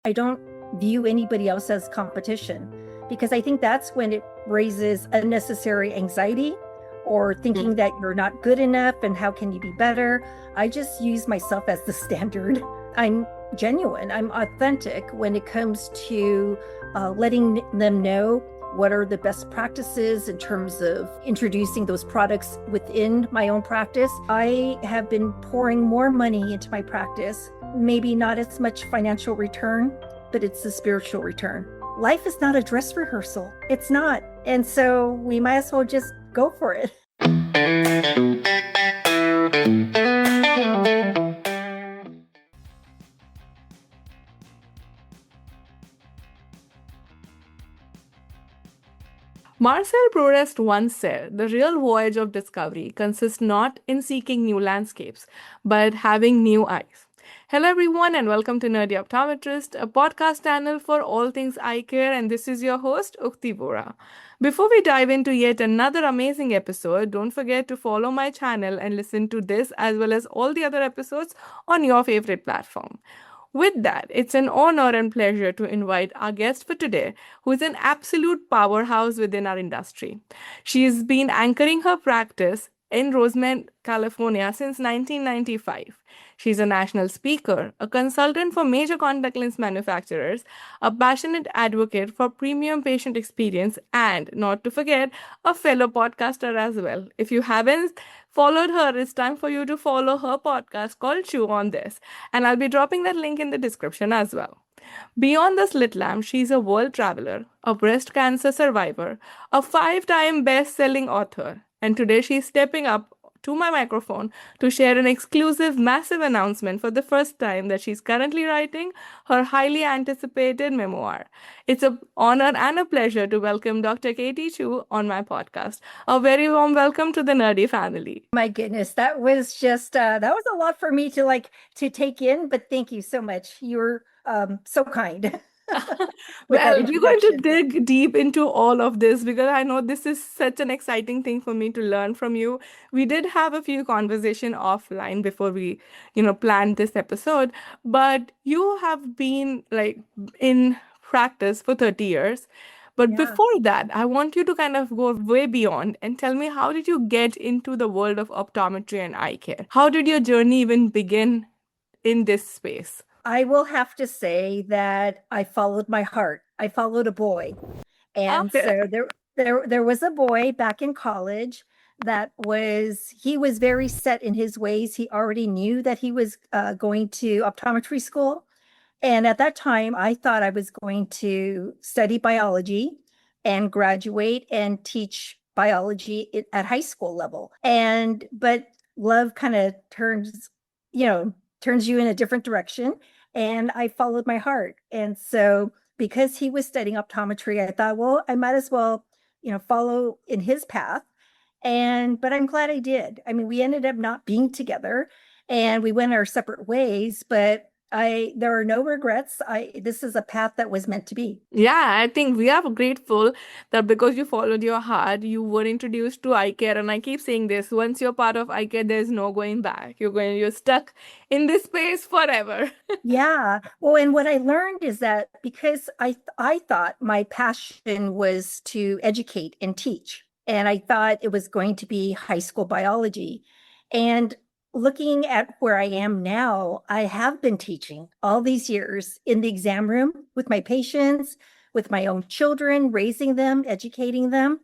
I don't view anybody else as competition because I think that's when it raises unnecessary anxiety or thinking that you're not good enough and how can you be better. I just use myself as the standard. I'm genuine, I'm authentic when it comes to letting them know what are the best practices in terms of introducing those products within my own practice. I have been pouring more money into my practice, maybe not as much financial return, but it's the spiritual return. Life is not a dress rehearsal. It's not. And so we might as well just go for it. Marcel Proust once said, "The real voyage of discovery consists not in seeking new landscapes, but having new eyes." Hello, everyone, and welcome to Nerdy Optometrist, a podcast channel for all things eye care, and this is your host, Ukti Bora. Before we dive into yet another amazing episode, don't forget to follow my channel and listen to this as well as all the other episodes on your favorite platform. With that, it's an honor and pleasure to invite our guest for today, who is an absolute powerhouse within our industry. She's been anchoring her practice in Rosemead, California since 1995. She's a national speaker, a consultant for major contact lens manufacturers, a passionate advocate for premium patient experience, and, not to forget, a fellow podcaster as well. If you haven't followed her, it's time for you to follow her podcast called Chew on This, and I'll be dropping that link in the description as well. Beyond the slit lamp, she's a world traveler, a breast cancer survivor, a 5-time best-selling author, and today she's stepping up to my microphone to share an exclusive, massive announcement for the first time that she's currently writing her highly anticipated memoir. It's an honor and a pleasure to welcome Dr. Katie Chu on my podcast. A very warm welcome to the Nerdy family. My goodness, that was just that was a lot for me to take in, but thank you so much. You're so kind. Well, we're going to dig deep into all of this because I know this is such an exciting thing for me to learn from you. We did have a few conversations offline before we, planned this episode, but you have been in practice for 30 years. But before that, I want you to kind of go way beyond and tell me, how did you get into the world of optometry and eye care? How did your journey even begin in this space? I will have to say that I followed my heart. I followed a boy. And so there was a boy back in college he was very set in his ways. He already knew that he was going to optometry school. And at that time, I thought I was going to study biology and graduate and teach biology at high school level. But love kind of turns you in a different direction. And I followed my heart. And so because he was studying optometry, I thought, well, I might as well, follow in his path. But I'm glad I did. I mean, we ended up not being together and we went our separate ways, but there are no regrets. This is a path that was meant to be. Yeah, I think we are grateful that because you followed your heart, you were introduced to eye care. And I keep saying this, once you're part of eye care, there's no going back. You're stuck in this space forever. Yeah. Well, and what I learned is that because I thought my passion was to educate and teach, and I thought it was going to be high school biology. And looking at where I am now, I have been teaching all these years in the exam room with my patients, with my own children, raising them, educating them.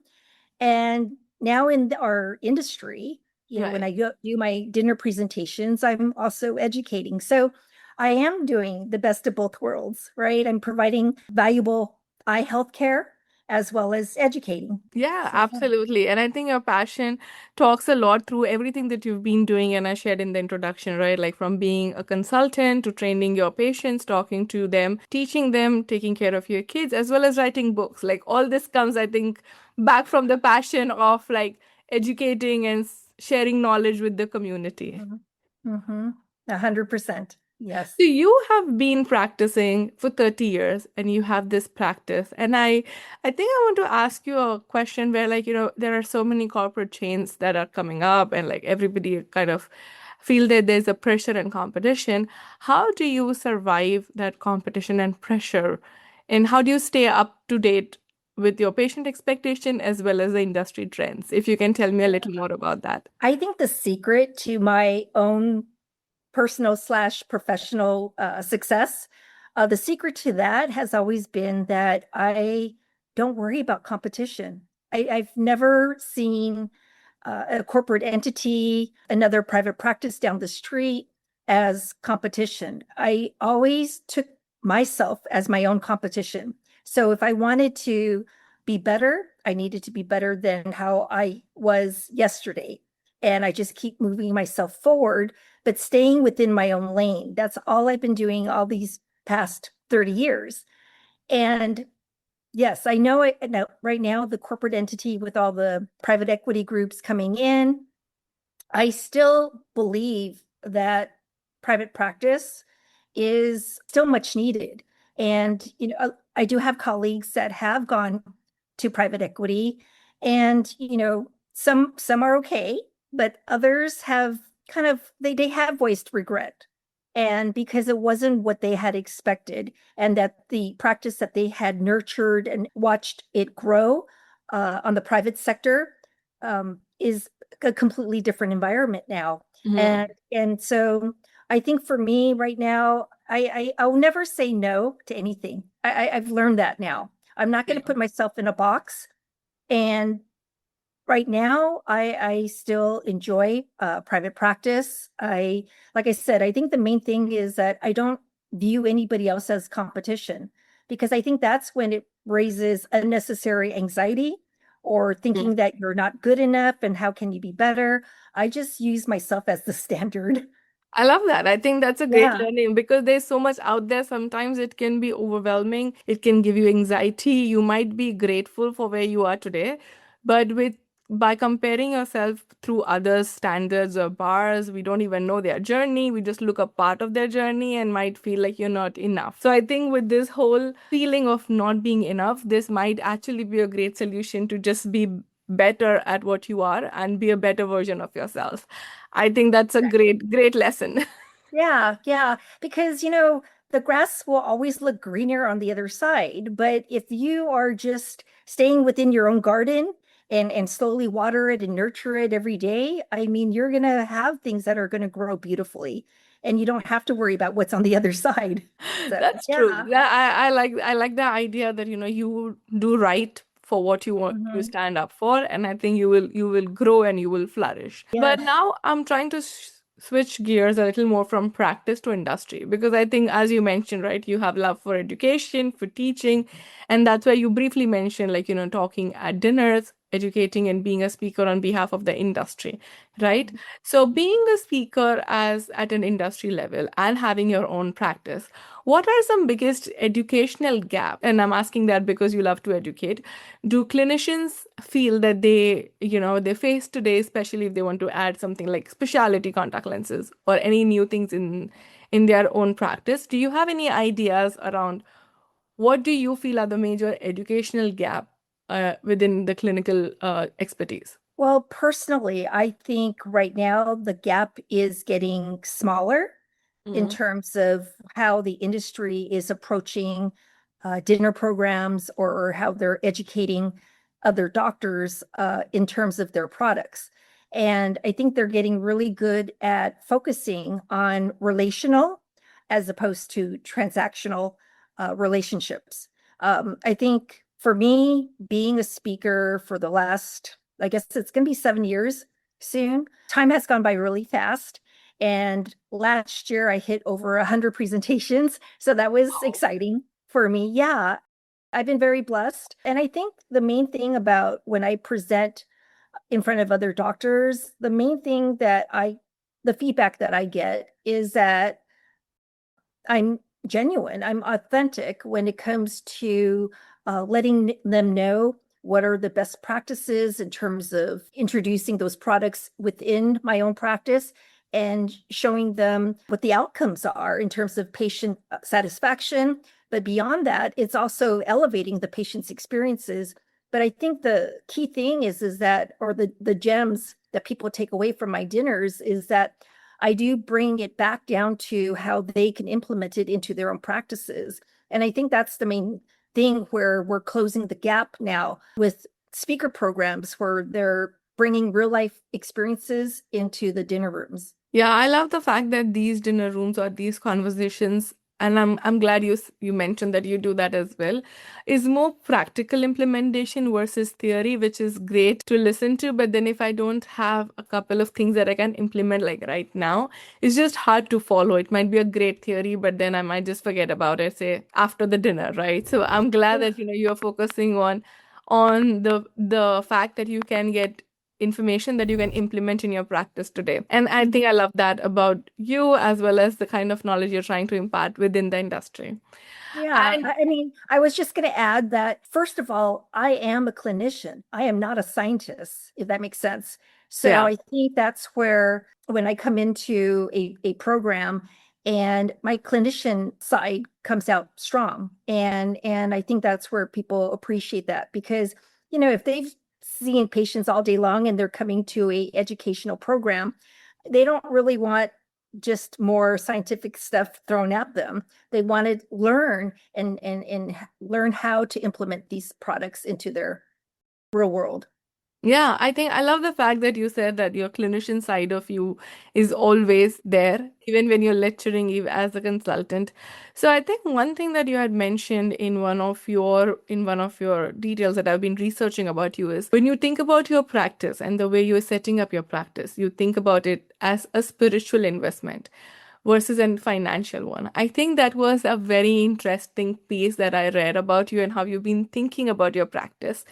And now in our industry, when I do my dinner presentations, I'm also educating. So I am doing the best of both worlds, right? I'm providing valuable eye health care as well as educating. Yeah, absolutely. And I think your passion talks a lot through everything that you've been doing. And I shared in the introduction, right? Like from being a consultant to training your patients, talking to them, teaching them, taking care of your kids, as well as writing books. Like all this comes, I think, back from the passion of educating and sharing knowledge with the community. 100%. Yes. So you have been practicing for 30 years and you have this practice. And I think I want to ask you a question where there are so many corporate chains that are coming up and everybody kind of feel that there's a pressure and competition. How do you survive that competition and pressure? And how do you stay up to date with your patient expectation as well as the industry trends? If you can tell me a little more about that. I think the secret to my own personal slash professional success, the secret to that has always been that I don't worry about competition. I've never seen a corporate entity, another private practice down the street as competition. I always took myself as my own competition. So if I wanted to be better, I needed to be better than how I was yesterday. And I just keep moving myself forward, but staying within my own lane. That's all I've been doing all these past 30 years. And yes, I know it now, right now, the corporate entity with all the private equity groups coming in, I still believe that private practice is still much needed. And, I do have colleagues that have gone to private equity and, some are okay, but others have kind of, they have voiced regret. And because it wasn't what they had expected, and that the practice that they had nurtured and watched it grow on the private sector is a completely different environment now. Mhm. And so I think for me right now, I'll never say no to anything. I've learned that now. I'm not going to put myself in a box. And right now, I still enjoy private practice. Like I said, I think the main thing is that I don't view anybody else as competition, because I think that's when it raises unnecessary anxiety or thinking that you're not good enough and how can you be better. I just use myself as the standard. I love that. I think that's a great Yeah. learning because there's so much out there. Sometimes it can be overwhelming. It can give you anxiety. You might be grateful for where you are today, but with by comparing yourself through others' standards or bars, we don't even know their journey. We just look a part of their journey and might feel like you're not enough. So I think with this whole feeling of not being enough, this might actually be a great solution to just be better at what you are and be a better version of yourself. I think that's a great lesson. Yeah, yeah, because the grass will always look greener on the other side, but if you are just staying within your own garden and slowly water it and nurture it every day, I mean, you're gonna have things that are gonna grow beautifully, and you don't have to worry about what's on the other side. So, That's true. yeah. I like the idea that you do right for what you Mhm. stand up for, and I think you will grow and you will flourish. But Yes. now I'm trying to switch gears a little more from practice to industry because I think, as you mentioned, right, you have love for education, for teaching, and that's why you briefly mentioned, like, talking at dinners, educating and being a speaker on behalf of the industry, right? So being a speaker as at an industry level and having your own practice, what are some biggest educational gap? And I'm asking that because you love to educate. Do clinicians feel that they face today, especially if they want to add something like specialty contact lenses or any new things in their own practice? Do you have any ideas around what do you feel are the major educational gap within the clinical expertise? Well, personally, I think right now the gap is getting smaller in Mm. terms of how the industry is approaching dinner programs, or how they're educating other doctors in terms of their products. And I think they're getting really good at focusing on relational as opposed to transactional relationships. I think for me, being a speaker for the last, I guess it's going to be 7 years soon, time has gone by really fast. And last year I hit over 100 presentations. So that was exciting for me. Yeah, I've been very blessed. And I think the main thing about when I present in front of other doctors, the feedback that I get is that I'm genuine, I'm authentic when it comes to letting them know what are the best practices in terms of introducing those products within my own practice, and showing them what the outcomes are in terms of patient satisfaction. But beyond that, it's also elevating the patient's experiences. But I think the key thing is that, or the gems that people take away from my dinners is that I do bring it back down to how they can implement it into their own practices. And I think that's the main thing where we're closing the gap now with speaker programs where they're bringing real life experiences into the dinner rooms. Yeah, I love the fact that these dinner rooms or these conversations, and I'm glad you mentioned that you do that as well, is more practical implementation versus theory, which is great to listen to. But then if I don't have a couple of things that I can implement like right now, it's just hard to follow. It might be a great theory, but then I might just forget about it, say after the dinner, right? So I'm glad that you're focusing on the fact that you can get information that you can implement in your practice today. And I think I love that about you as well as the kind of knowledge you're trying to impart within the industry. Yeah, And I mean, I was just going to add that, first of all, I am a clinician. I am not a scientist, if that makes sense. So yeah. I think that's where, when I come into a program and my clinician side comes out strong. And I think that's where people appreciate that because, if they've seen patients all day long and they're coming to a educational program, they don't really want just more scientific stuff thrown at them. They want to learn and learn how to implement these products into their real world. Yeah, I think I love the fact that you said that your clinician side of you is always there, even when you're lecturing you as a consultant. So I think one thing that you had mentioned in one of your details that I've been researching about you is when you think about your practice and the way you're setting up your practice, you think about it as a spiritual investment versus a financial one. I think that was a very interesting piece that I read about you and how you've been thinking about your practice.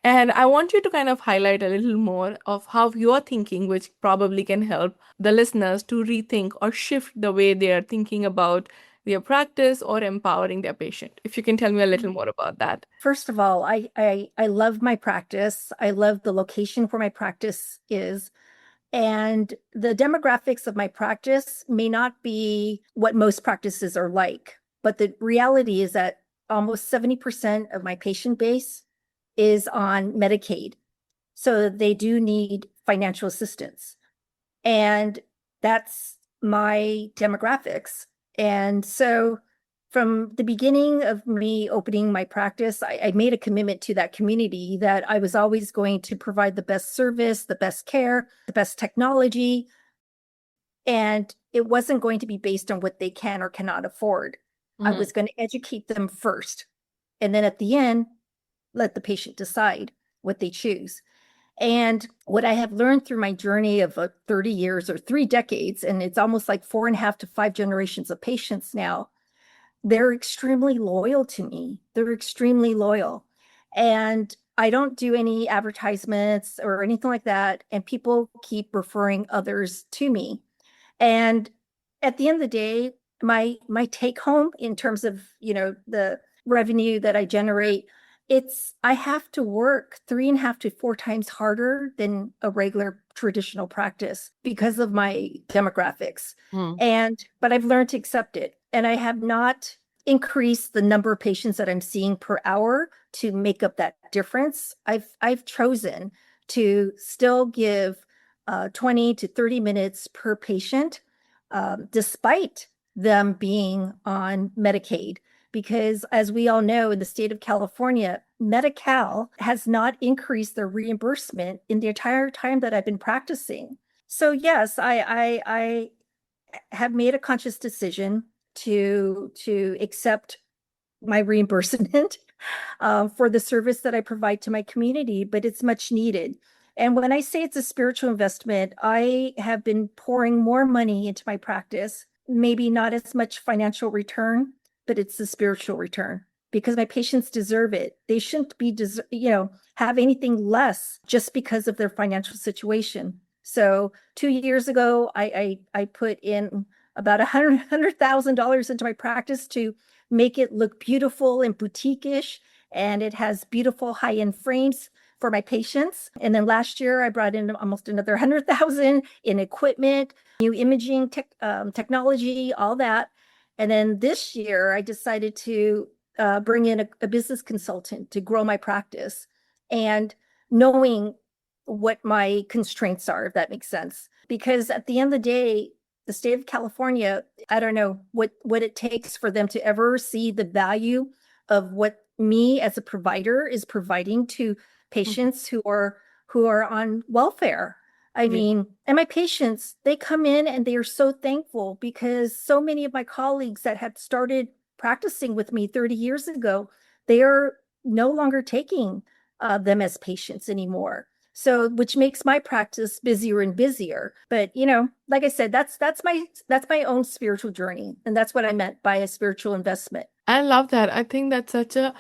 And I want you to kind of highlight a little more of how you're thinking, which probably can help the listeners to rethink or shift the way they are thinking about their practice or empowering their patient. If you can tell me a little more about that. First of all, I love my practice. I love the location where my practice is. And the demographics of my practice may not be what most practices are like, but the reality is that almost 70% of my patient base is on Medicaid. So they do need financial assistance. And that's my demographics. And so from the beginning of me opening my practice, I made a commitment to that community that I was always going to provide the best service, the best care, the best technology. And it wasn't going to be based on what they can or cannot afford. I Mhm. was going to educate them first. And then at the end, let the patient decide what they choose. And what I have learned through my journey of 30 years or 3 decades, and it's almost like 4.5 to 5 generations of patients now, they're extremely loyal to me. They're extremely loyal. And I don't do any advertisements or anything like that. And people keep referring others to me. And at the end of the day, my take home in terms of, the revenue that I generate, it's I have to work 3.5 to 4 times harder than a regular traditional practice because of my demographics. Mm. But I've learned to accept it. And I have not increased the number of patients that I'm seeing per hour to make up that difference. I've chosen to still give 20 to 30 minutes per patient, despite them being on Medicaid. Because as we all know, in the state of California, Medi-Cal has not increased their reimbursement in the entire time that I've been practicing. So yes, I have made a conscious decision to accept my reimbursement for the service that I provide to my community, but it's much needed. And when I say it's a spiritual investment, I have been pouring more money into my practice, maybe not as much financial return, but it's the spiritual return because my patients deserve it. They shouldn't be, have anything less just because of their financial situation. So 2 years ago, I put in about $100,000 into my practice to make it look beautiful and boutique-ish, and it has beautiful high-end frames for my patients. And then last year, I brought in almost another 100,000 in equipment, new imaging technology, all that. And then this year, I decided to bring in a business consultant to grow my practice, and knowing what my constraints are, if that makes sense. Because at the end of the day, the state of California, I don't know what it takes for them to ever see the value of what me as a provider is providing to patients who are on welfare. I Yeah. mean, and my patients, they come in and they are so thankful because so many of my colleagues that had started practicing with me 30 years ago, they are no longer taking them as patients anymore. So, which makes my practice busier and busier. But like I said, that's my own spiritual journey, and that's what I meant by a spiritual investment. I love that. I think that's such a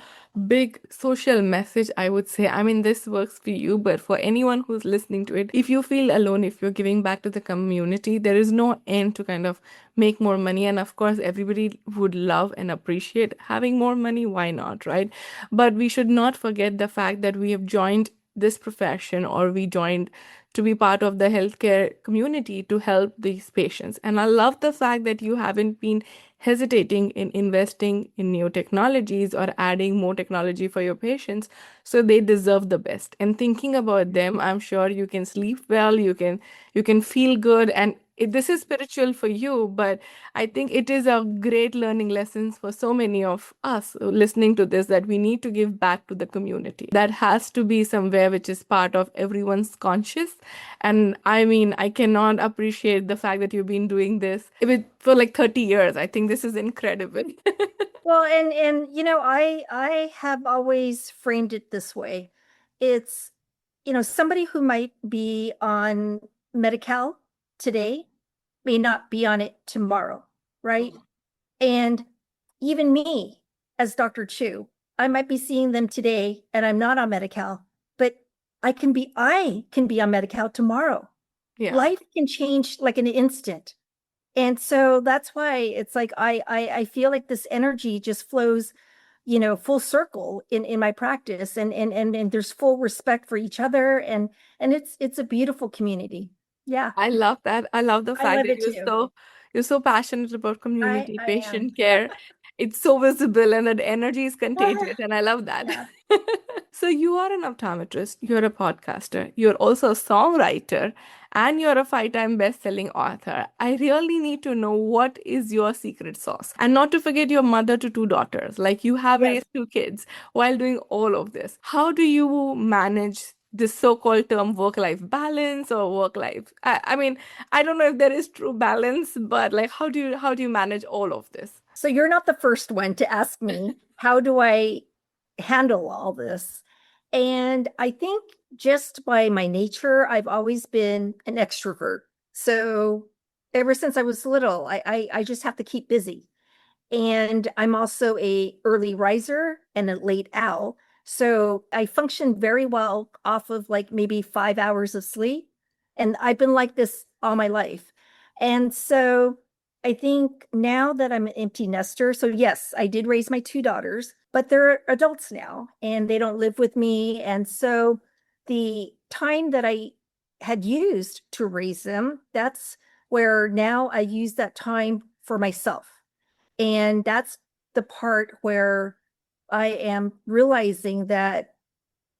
big social message, I would say. I mean, this works for you, but for anyone who's listening to it, if you feel alone, if you're giving back to the community, there is no end to kind of make more money. And of course, everybody would love and appreciate having more money. Why not, right? But we should not forget the fact that we have joined this profession, or we joined to be part of the healthcare community to help these patients. And I love the fact that you haven't been hesitating in investing in new technologies or adding more technology for your patients, so they deserve the best. And thinking about them, I'm sure you can sleep well, you can feel good, and this is spiritual for you, but I think it is a great learning lessons for so many of us listening to this, that we need to give back to the community. That has to be somewhere which is part of everyone's conscious. And I mean, I cannot appreciate the fact that you've been doing this for like 30 years. I think this is incredible. Well, and I have always framed it this way. It's somebody who might be on Medi-Cal today may not be on it tomorrow, right? And even me as Dr. Chu, I might be seeing them today and I'm not on Medi-Cal, but I can be on Medi-Cal tomorrow. Yeah. Life can change like an instant. And so that's why it's like I feel like this energy just flows, full circle in my practice, and there's full respect for each other, and it's a beautiful community. Yeah, I love that. I love the I fact love that it too. you're so passionate about community, I am. patient care. It's so visible and that energy is contagious, and I love that. Yeah. So you are an optometrist, you're a podcaster, you're also a songwriter, and you're a five-time best-selling author. I really need to know, what is your secret sauce? And not to forget, your mother to two daughters. Like, you have Yes. raised two kids while doing all of this. How do you manage this so-called term work-life balance, or work-life? I mean, I don't know if there is true balance, but like, how do you manage all of this? So you're not the first one to ask me, how do I handle all this? And I think just by my nature, I've always been an extrovert. So ever since I was little, I just have to keep busy. And I'm also a early riser and a late owl. So I function very well off of like maybe 5 hours of sleep. And I've been like this all my life. And so I think now that I'm an empty nester, so yes, I did raise my two daughters, but they're adults now and they don't live with me. And so the time that I had used to raise them, that's where now I use that time for myself. And that's the part where I am realizing that,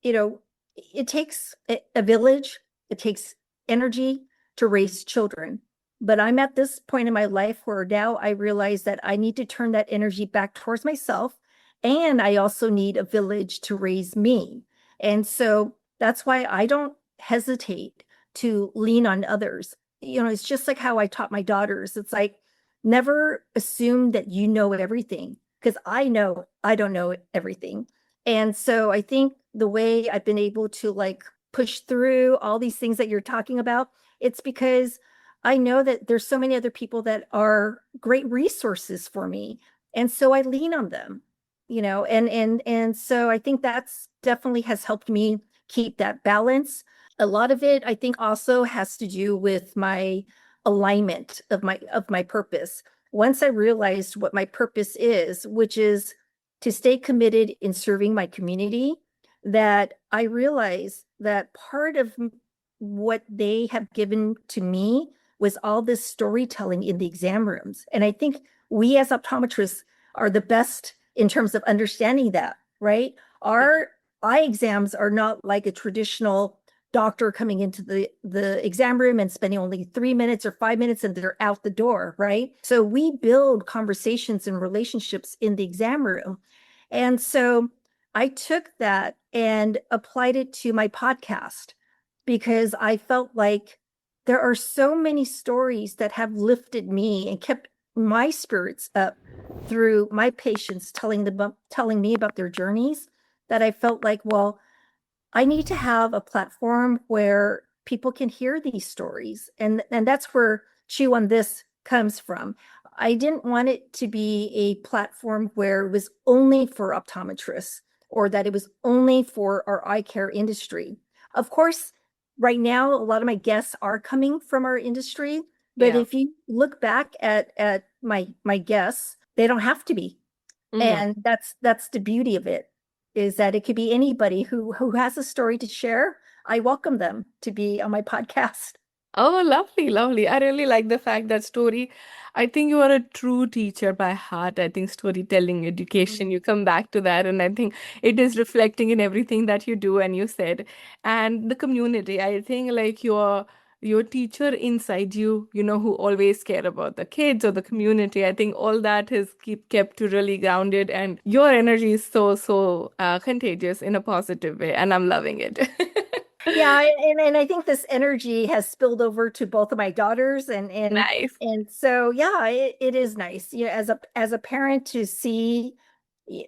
you know, it takes a village, it takes energy to raise children. But I'm at this point in my life where now I realize that I need to turn that energy back towards myself. And I also need a village to raise me. And so that's why I don't hesitate to lean on others. It's just like how I taught my daughters. It's like, never assume that you know everything, because I know I don't know everything. And so I think the way I've been able to like push through all these things that you're talking about, it's because I know that there's so many other people that are great resources for me. And so I lean on them, and so I think that's definitely has helped me keep that balance. A lot of it, I think, also has to do with my alignment of my purpose. Once I realized what my purpose is, which is to stay committed in serving my community, that I realized that part of what they have given to me was all this storytelling in the exam rooms. And I think we as optometrists are the best in terms of understanding that, right? Our eye exams are not like a traditional doctor coming into the exam room and spending only 3 minutes or 5 minutes and they're out the door, right? So we build conversations and relationships in the exam room. And so I took that and applied it to my podcast because I felt like there are so many stories that have lifted me and kept my spirits up through my patients telling me about their journeys, that I felt like, well, I need to have a platform where people can hear these stories. And that's where Chew on This comes from. I didn't want it to be a platform where it was only for optometrists or that it was only for our eye care industry. Of course, right now, a lot of my guests are coming from our industry, but Yeah. if you look back at my guests, they don't have to be. Mhm. And that's the beauty of it, is that it could be anybody who has a story to share. I welcome them to be on my podcast. Oh, lovely, lovely. I really like the fact that story. I think you are a true teacher by heart. I think storytelling, education, you come back to that. And I think it is reflecting in everything that you do and you said. And the community, I think like your teacher inside you, who always care about the kids or the community. I think all that is kept to really grounded and your energy is so contagious in a positive way. And I'm loving it. Yeah, and I think this energy has spilled over to both of my daughters, Nice. and so yeah, it is nice, as a parent to see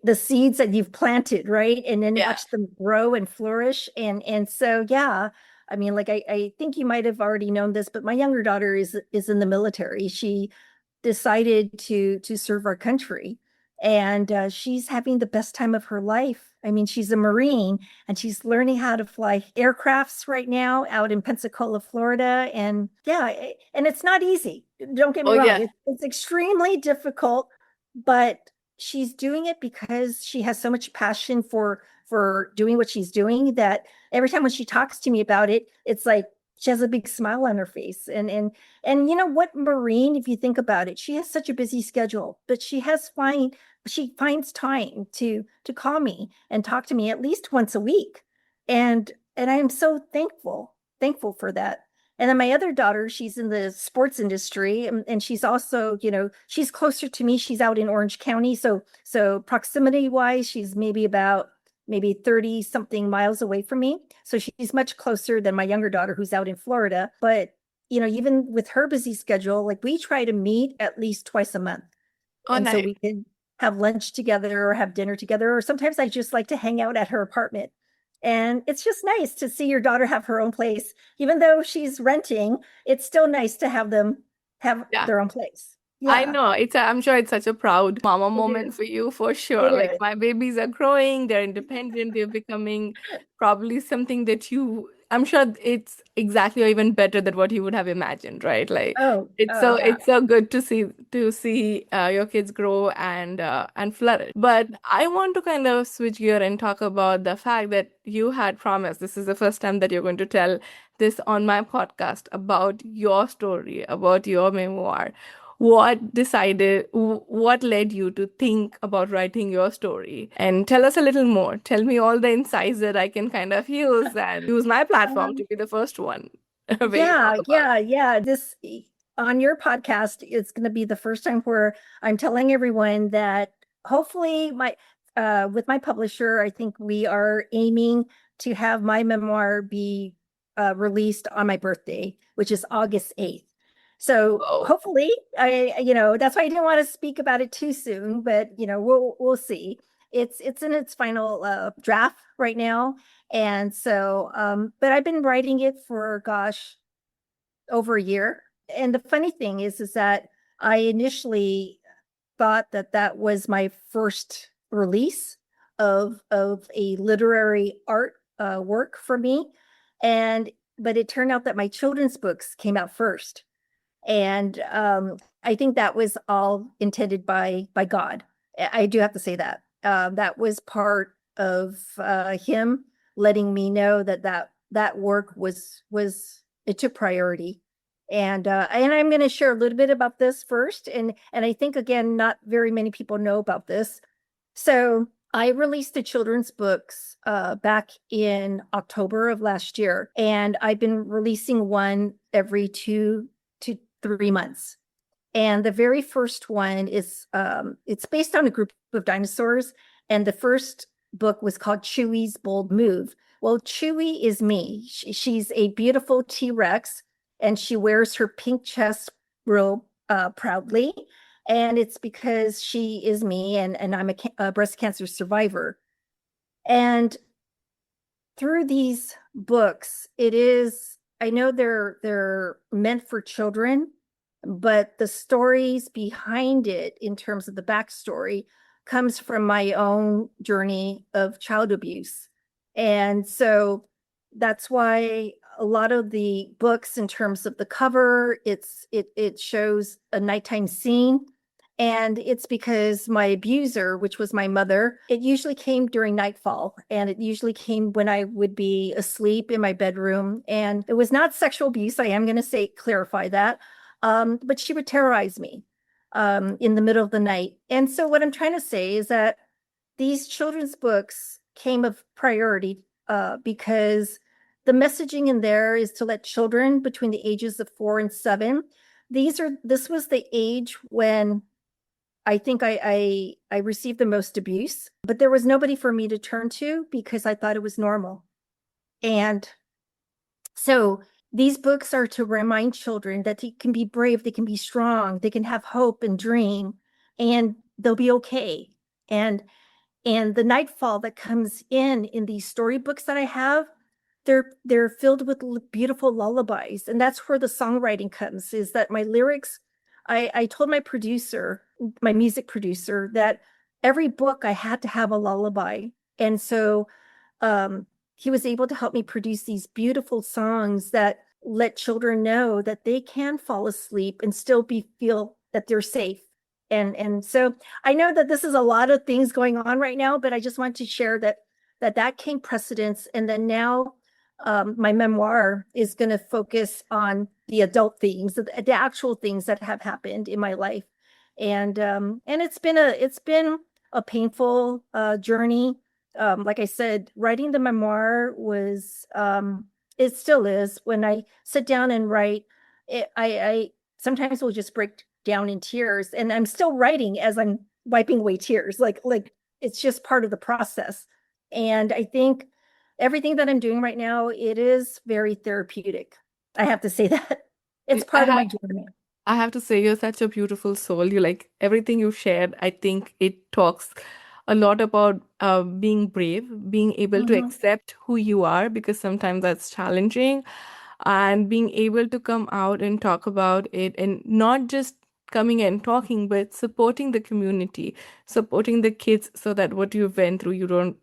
the seeds that you've planted, right? And then Yeah. watch them grow and flourish. And so yeah, I mean, like I think you might have already known this, but my younger daughter is in the military. She decided to serve our country, and she's having the best time of her life. I mean, she's a Marine and she's learning how to fly aircrafts right now out in Pensacola, Florida. And yeah, and it's not easy. Don't get me Oh, wrong. yeah. It's extremely difficult, but she's doing it because she has so much passion for doing what she's doing, that every time when she talks to me about it, it's like she has a big smile on her face. And you know what, Marine, if you think about it, she has such a busy schedule, but she finds time to call me and talk to me at least once a week. And I'm so thankful for that. And then my other daughter, she's in the sports industry, and she's also, she's closer to me. She's out in Orange County. So proximity wise, she's maybe 30 something miles away from me. So she's much closer than my younger daughter who's out in Florida. But, even with her busy schedule, like we try to meet at least twice a month. Oh, And so nice. we can have lunch together or have dinner together. Or sometimes I just like to hang out at her apartment. And it's just nice to see your daughter have her own place. Even though she's renting, it's still nice to have them have Yeah. their own place. I Yeah, know. I'm sure it's such a proud mama it moment is. for you for sure. It Like is. my babies are growing, they're independent, they're becoming probably something that I'm sure it's exactly or even better than what you would have imagined, right? Like Oh yeah. it's so good to see your kids grow and flourish. But I want to kind of switch gear and talk about the fact that you had promised, this is the first time that you're going to tell this on my podcast about your story, about your memoir. What led you to think about writing your story? And tell us a little more. Tell me all the insights that I can kind of use and use my platform to Um, be the first one where you talk yeah, about. yeah. This on your podcast, it's going to be the first time where I'm telling everyone that hopefully my with my publisher, I think we are aiming to have my memoir be released on my birthday, which is August 8th. So Oh, hopefully, that's why I didn't want to speak about it too soon, but we'll see. It's in its final draft right now. And so, but I've been writing it for, gosh, over a year. And the funny thing is that I initially thought that that was my first release of a literary art work for me. And but it turned out that my children's books came out first. And I think that was all intended by God. I do have to say that. That was part of him letting me know that work was it took priority. And I'm going to share a little bit about this first, and I think again, not very many people know about this. So I released the children's books back in October of last year, and I've been releasing one every 2 to 3 months. And the very first one is it's based on a group of dinosaurs, and the first book was called Chewy's Bold Move. Well, Chewy is me. She's a beautiful T-Rex, and she wears her pink chest real proudly. And it's because she is me, and I'm a breast cancer survivor. And through these books, I know they're meant for children, but the stories behind it in terms of the backstory comes from my own journey of child abuse. And so that's why a lot of the books, in terms of the cover, it shows a nighttime scene. And it's because my abuser, which was my mother, it usually came during nightfall, and it usually came when I would be asleep in my bedroom. And it was not sexual abuse. I am going to clarify that. But she would terrorize me in the middle of the night. And so what I'm trying to say is that these children's books came of priority because the messaging in there is to let children between the ages of 4 and 7. This was the age when I think I received the most abuse, but there was nobody for me to turn to because I thought it was normal. And so these books are to remind children that they can be brave, they can be strong, they can have hope and dream, and they'll be okay. And the nightfall that comes in these storybooks that I have, they're filled with beautiful lullabies. And that's where the songwriting comes, is that my lyrics, I told my producer, my music producer, that every book I had to have a lullaby. And so he was able to help me produce these beautiful songs that let children know that they can fall asleep and still feel that they're safe. And so I know that this is a lot of things going on right now, but I just want to share that came precedence. And then now my memoir is going to focus on the adult themes, the actual things that have happened in my life. And it's been a painful journey. Like I said, writing the memoir was it still is. When I sit down and write, I sometimes will just break down in tears, and I'm still writing as I'm wiping away tears. Like it's just part of the process. And I think everything that I'm doing right now, it is very therapeutic. I have to say that. It's I part of my journey. I have to say, you're such a beautiful soul. You like everything you shared. I think it talks a lot about being brave, being able to Mhm. accept who you are, because sometimes that's challenging, and being able to come out and talk about it, and not just coming and talking, but supporting the community, supporting the kids, so that what you went through, you don't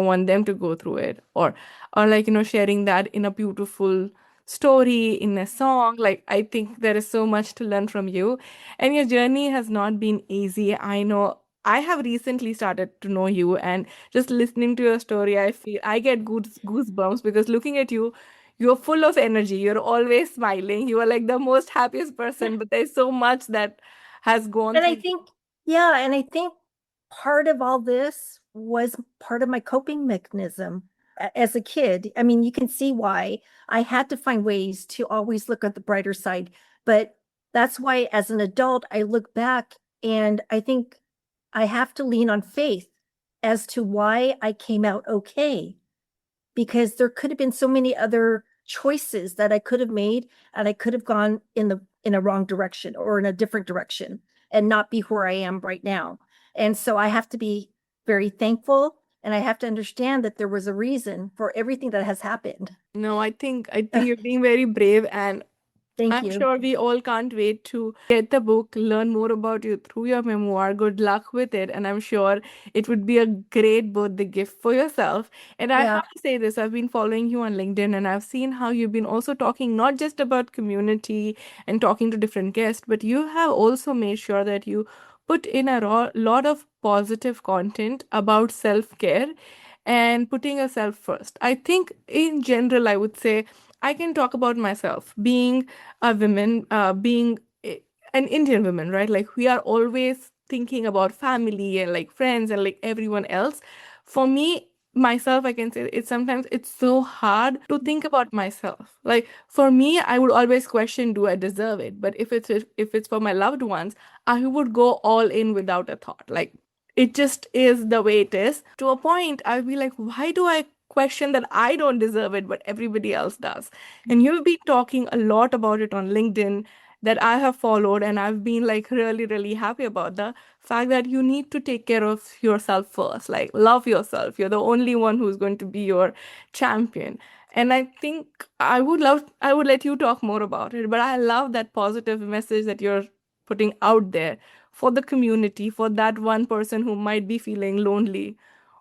want them to go through it, or like, sharing that in a beautiful story, in a song. Like, I think there is so much to learn from you, and your journey has not been easy. I know. I have recently started to know you, and just listening to your story, I get goosebumps, because looking at you, you're full of energy. You're always smiling. You are like the most happiest person, but there's so much that has gone And I through. think, yeah, and I think part of all this was part of my coping mechanism as a kid. I mean, you can see why I had to find ways to always look at the brighter side. But that's why, as an adult, I look back and I think I have to lean on faith as to why I came out okay, because there could have been so many other choices that I could have made, and I could have gone in a wrong direction or in a different direction and not be where I am right now. And so I have to be very thankful, and I have to understand that there was a reason for everything that has happened. No, I think you're being very brave, and Thank I'm you. sure we all can't wait to get the book, learn more about you through your memoir. Good luck with it. And I'm sure it would be a great birthday gift for yourself. And I Yeah. have to say this, I've been following you on LinkedIn, and I've seen how you've been also talking not just about community and talking to different guests, but you have also made sure that you put in a lot of positive content about self-care and putting yourself first. I think in general, I would say I can talk about myself being a woman, being an Indian woman, right? Like, we are always thinking about family and like friends and like everyone else. For me, myself, I can say it's sometimes it's so hard to think about myself. Like for me, I would always question, do I deserve it? But if it's for my loved ones, I would go all in without a thought. Like it just is the way it is. To a point, I'll be like, why do I question that I don't deserve it, but everybody else does? And you'll be talking a lot about it on LinkedIn that I have followed, and I've been like really, really happy about the fact that you need to take care of yourself first. Like, love yourself. You're the only one who's going to be your champion. And I think I would let you talk more about it, but I love that positive message that you're putting out there for the community, for that one person who might be feeling lonely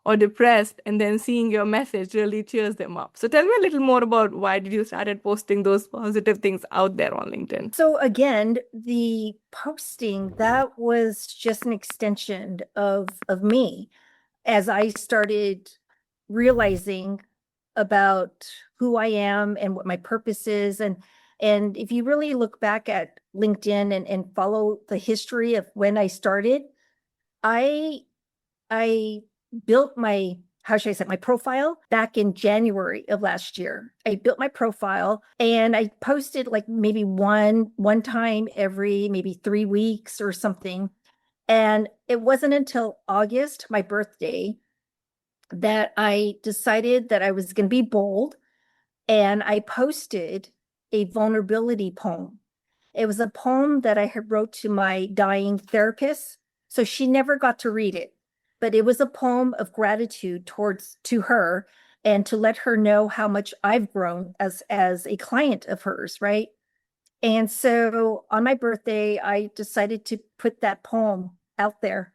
or depressed, and then seeing your message really cheers them up. So tell me a little more about why did you started posting those positive things out there on LinkedIn? So again, the posting, that was just an extension of me as I started realizing about who I am and what my purpose is. And if you really look back at LinkedIn and follow the history of when I started, I I built my, how should I say, my profile back in January of last year. I built my profile and I posted like maybe one time every maybe 3 weeks or something. And it wasn't until August, my birthday, that I decided that I was going to be bold, and I posted a vulnerability poem. It was a poem that I had wrote to my dying therapist, so she never got to read it, but it was a poem of gratitude towards to her and to let her know how much I've grown as a client of hers, right? And so on my birthday, I decided to put that poem out there.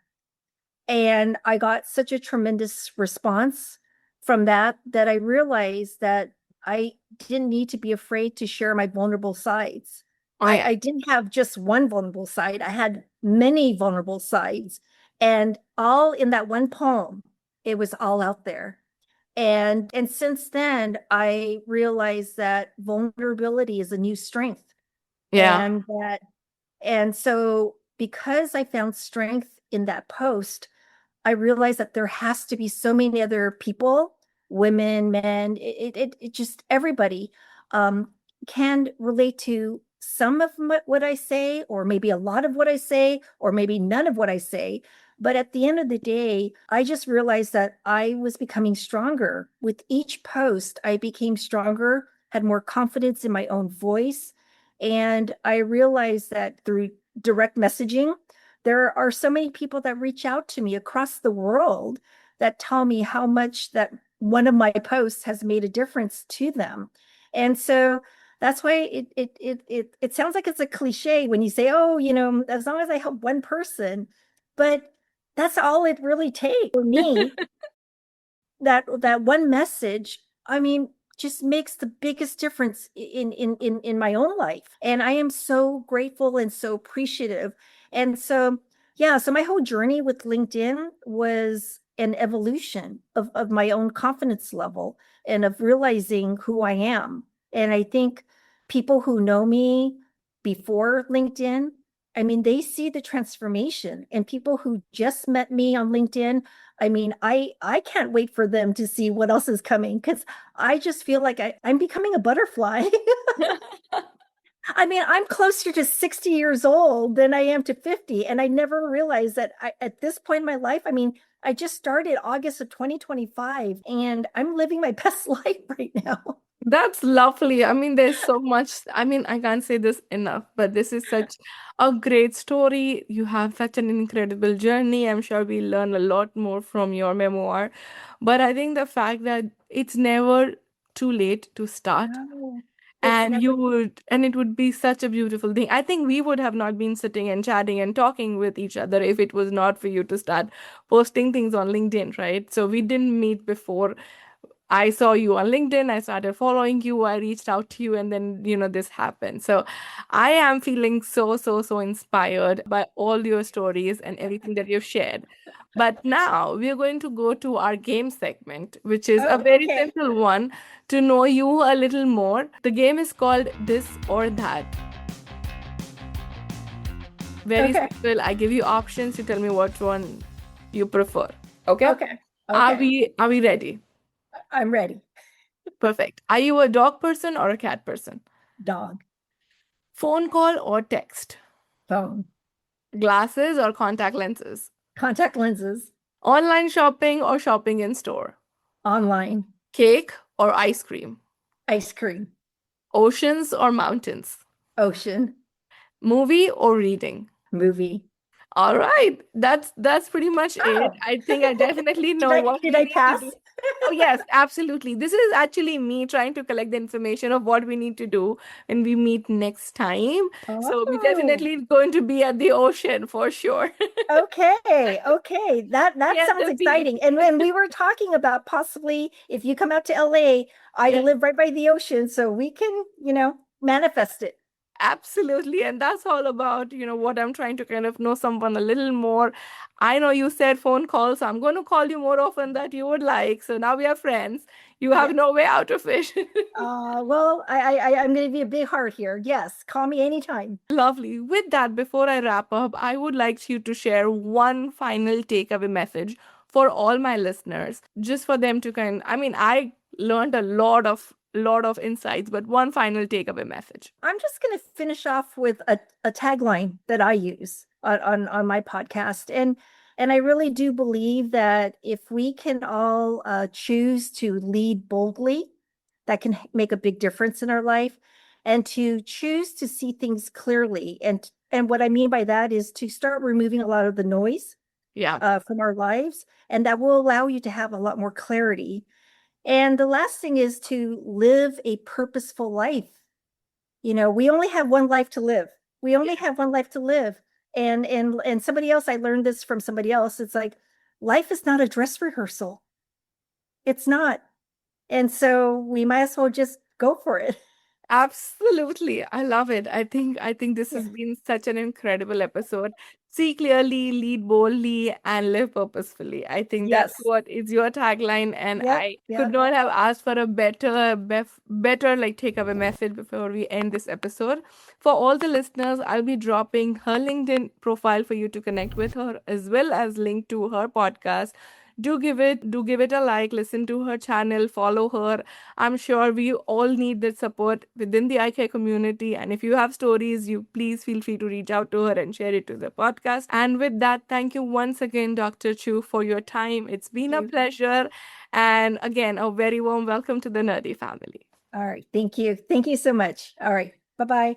And I got such a tremendous response from that I realized that I didn't need to be afraid to share my vulnerable sides. Oh I, yeah. I didn't have just one vulnerable side. I had many vulnerable sides. And all in that one poem, it was all out there. And since then, I realized that vulnerability is a new strength. Yeah. And so because I found strength in that post, I realized that there has to be so many other people, women, men, it just everybody um, can relate to some of what I say, or maybe a lot of what I say, or maybe none of what I say. But at the end of the day, I just realized that I was becoming stronger. With each post, I became stronger, had more confidence in my own voice. And I realized that through direct messaging, there are so many people that reach out to me across the world that tell me how much that one of my posts has made a difference to them. And so that's why it sounds like it's a cliche when you say, oh, as long as I help one person, but that's all it really takes for me. That one message, I mean, just makes the biggest difference in my own life. And I am so grateful and so appreciative. And so, yeah, so my whole journey with LinkedIn was an evolution of my own confidence level and of realizing who I am. And I think people who know me before LinkedIn, I mean, they see the transformation. And people who just met me on LinkedIn, I mean, I can't wait for them to see what else is coming, because I just feel like I'm becoming a butterfly. I mean, I'm closer to 60 years old than I am to 50. And I never realized that at this point in my life, I mean, I just started August of 2025 and I'm living my best life right now. That's lovely. I mean, there's so much. I mean, I can't say this enough, but this is such a great story. You have such an incredible journey. I'm sure we'll learn a lot more from your memoir. But I think the fact that it's never too late to start, No, it's and never. and it would be such a beautiful thing. I think we would have not been sitting and chatting and talking with each other if it was not for you to start posting things on LinkedIn, right? So we didn't meet before. I saw you on LinkedIn, I started following you, I reached out to you, and then, this happened. So I am feeling so, so, so inspired by all your stories and everything that you've shared. But now we're going to go to our game segment, which is a Oh, very okay. simple one to know you a little more. The game is called This or That. Very Okay. simple. I give you options. You tell me which one you prefer. Okay? Okay. Are Okay. we ready? I'm ready. Perfect. Are you a dog person or a cat person? Dog. Phone call or text? Phone. Glasses or contact lenses? Contact lenses. Online shopping or shopping in store? Online. Cake or ice cream? Ice cream. Oceans or mountains? Ocean. Movie or reading? Movie. All right, that's pretty much it. Oh. I think I definitely Did know I what did we I need to pass? do. Oh, yes, absolutely. This is actually me trying to collect the information of what we need to do when we meet next time. So we Oh. definitely going to be at the ocean for sure. Okay, okay. That Yeah, sounds the beach. exciting. And when we were talking about possibly if you come out to LA, I Yeah. live right by the ocean, so we can, manifest it. Absolutely. And that's all about, what I'm trying to kind of know someone a little more. I know you said phone calls, so I'm going to call you more often that you would like. So now we are friends. You have Yes. no way out of it. Well, I'm going to be a big heart here. Yes, call me anytime. Lovely. With that, before I wrap up, I would like you to share one final takeaway message for all my listeners, just for them to I learned a lot of insights, but one final takeaway message. I'm just going to finish off with a tagline that I use on my podcast. And I really do believe that if we can all choose to lead boldly, that can make a big difference in our life, and to choose to see things clearly. And what I mean by that is to start removing a lot of the noise Yeah, from our lives, and that will allow you to have a lot more clarity. And the last thing is to live a purposeful life. We only have one life to live. We only have one life to live. And somebody else, I learned this from somebody else. It's like life is not a dress rehearsal. It's not. And so we might as well just go for it. absolutely. I love it. I think this Yeah. has been such an incredible episode. See clearly, lead boldly, and live purposefully. I think that's Yes. what is your tagline, and Yep. I could Yep. not have asked for a better like takeaway message before we end this episode. For all the listeners, I'll be dropping her LinkedIn profile for you to connect with her, as well as link to her podcast. Do give it a like, listen to her channel, follow her. I'm sure we all need that support within the eye care community. And if you have stories, you please feel free to reach out to her and share it to the podcast. And with that, thank you once again, Dr. Chu, for your time. It's been a Thank you. pleasure. And again, a very warm welcome to the Nerdy family. All right. Thank you. Thank you so much. All right. Bye-bye.